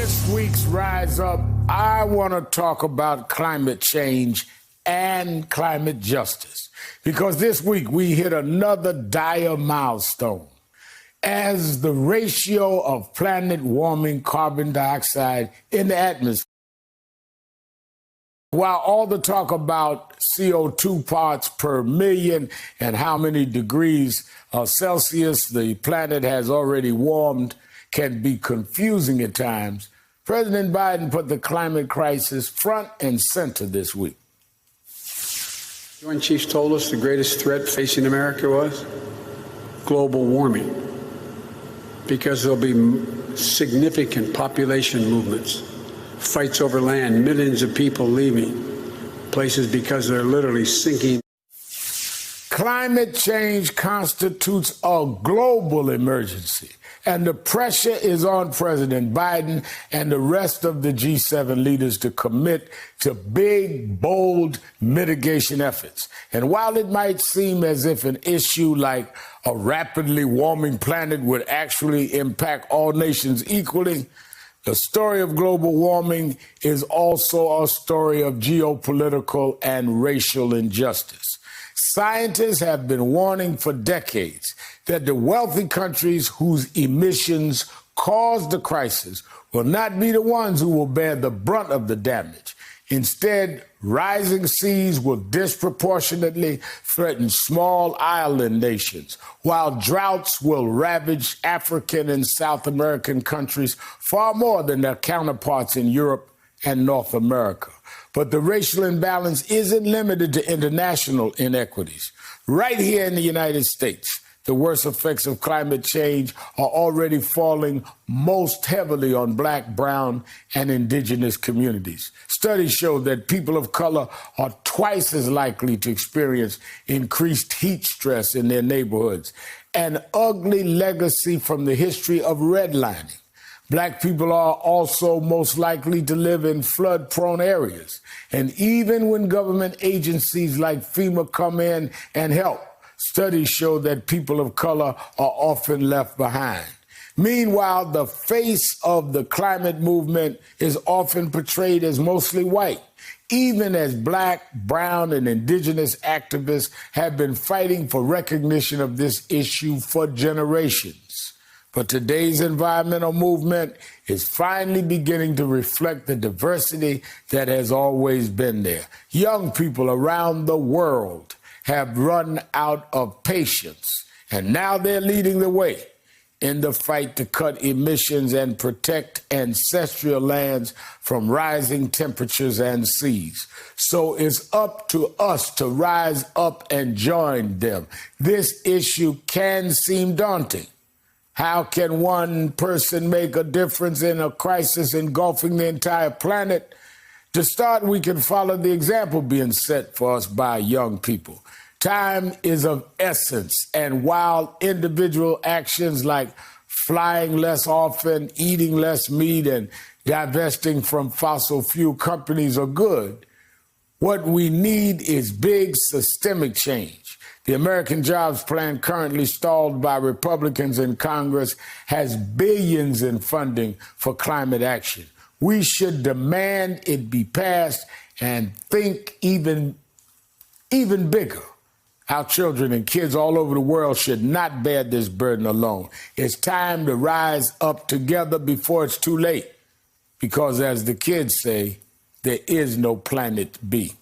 this week's Rise Up, I want to talk about climate change and climate justice. Because this week we hit another dire milestone as the ratio of planet warming carbon dioxide in the atmosphere. While all the talk about CO2 parts per million and how many degrees Celsius the planet has already warmed can be confusing at times, President Biden put the climate crisis front and center this week. Joint Chiefs told us the greatest threat facing America was global warming, because there'll be significant population movements, fights over land, millions of people leaving places because they're literally sinking. Climate change constitutes a global emergency, and the pressure is on President Biden and the rest of the G7 leaders to commit to big, bold mitigation efforts. And while it might seem as if an issue like a rapidly warming planet would actually impact all nations equally, the story of global warming is also a story of geopolitical and racial injustice. Scientists have been warning for decades that the wealthy countries whose emissions caused the crisis will not be the ones who will bear the brunt of the damage. Instead, rising seas will disproportionately threaten small island nations, while droughts will ravage African and South American countries far more than their counterparts in Europe and North America. But the racial imbalance isn't limited to international inequities. Right here in the United States, the worst effects of climate change are already falling most heavily on Black, brown, and indigenous communities. Studies show that people of color are twice as likely to experience increased heat stress in their neighborhoods, an ugly legacy from the history of redlining. Black people are also most likely to live in flood-prone areas. And even when government agencies like FEMA come in and help, studies show that people of color are often left behind. Meanwhile, the face of the climate movement is often portrayed as mostly white, even as Black, brown, and indigenous activists have been fighting for recognition of this issue for generations. But today's environmental movement is finally beginning to reflect the diversity that has always been there. Young people around the world have run out of patience, and now they're leading the way in the fight to cut emissions and protect ancestral lands from rising temperatures and seas. So it's up to us to rise up and join them. This issue can seem daunting. How can one person make a difference in a crisis engulfing the entire planet? To start, we can follow the example being set for us by young people. Time is of essence, and while individual actions like flying less often, eating less meat, and divesting from fossil fuel companies are good, what we need is big systemic change. The American Jobs Plan, currently stalled by Republicans in Congress, has billions in funding for climate action. We should demand it be passed and think even bigger. Our children and kids all over the world should not bear this burden alone. It's time to rise up together before it's too late, because as the kids say, there is no planet B.